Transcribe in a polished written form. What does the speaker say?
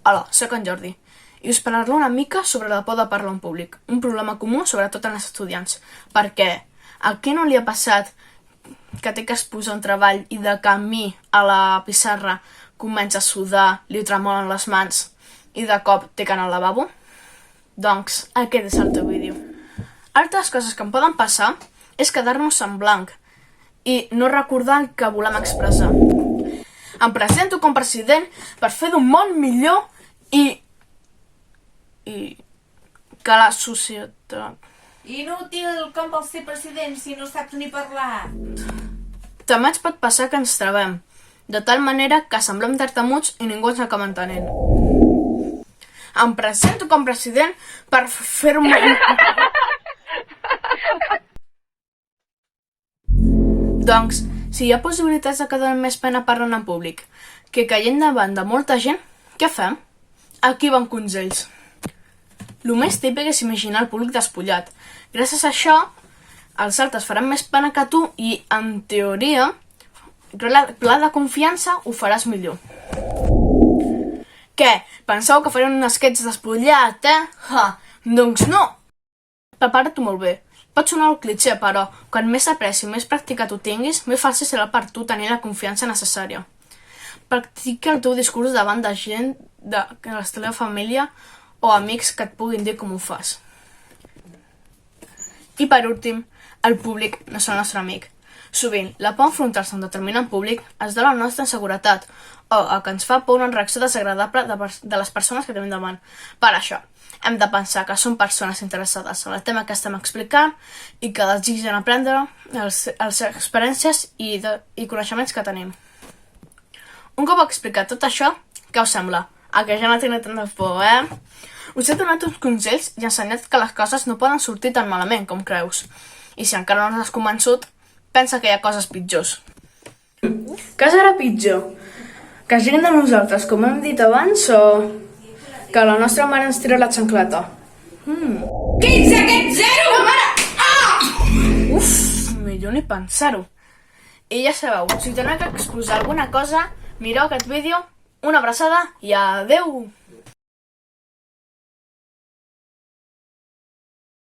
Hola, soc en Jordi i us parlaré una mica sobre la por de parlar en públic, un problema comú sobretot en els estudiants, perquè a qui no li ha passat que té que exposar un treball i de camí a la pissarra comença a sudar, li tremolen les mans i de cop té que anar al lavabo? Doncs aquest és el teu vídeo. Altres coses que em poden passar és quedar-nos en blanc i no recordar el que volem expressar. Em presento com president per fer d'un món millor i que la societat... Inútil, com vols ser president si no saps ni parlar? També ens pot passar que ens trabem, de tal manera que semblem tartamuts i ningú ens acaba entenent. Em presento com president per fer-me... Doncs, si hi ha possibilitats de que doni més pena parlant en públic que caient davant de molta gent, què fem? Aquí van consells. El més típic és imaginar el públic despullat. Gràcies a això, els altres faran més pena que tu i, en teoria, pla de confiança ho faràs millor. Què? Penseu que faré un sketch despullat, Doncs no! Prepara-t'ho molt bé. Pot sonar el clitxer, però quan més apreci i més practicat ho tinguis, més fàcil serà per tu tenir la confiança necessària. Practica el teu discurs davant de gent de la teva família o amics que et puguin dir com ho fas. I per últim, el públic no és el nostre amic. Sovint, la por a enfrontar-se a un determinat públic es deu a la nostra inseguretat o a que ens fa por una reacció desagradable de les persones que tenim davant. Per això, hem de pensar que són persones interessades en el tema que estem explicant i que desitgen aprendre les experiències i coneixements que tenim. Un cop explicat tot això, què us sembla? Que ja no tinc tant de por, Us he donat uns consells i ensenyat que les coses no poden sortir tan malament com creus. I si encara no has convençut, pensa que hi ha coses pitjors. Què serà pitjor? Que es riguin de nosaltres, com hem dit abans, o que la nostra mare ens tira la xancleta? 15, aquest 0! Mare! Uf, millor ni pensar-ho. I ja sabeu, si teniu que exposar alguna cosa, mireu aquest vídeo, una abraçada i adeu!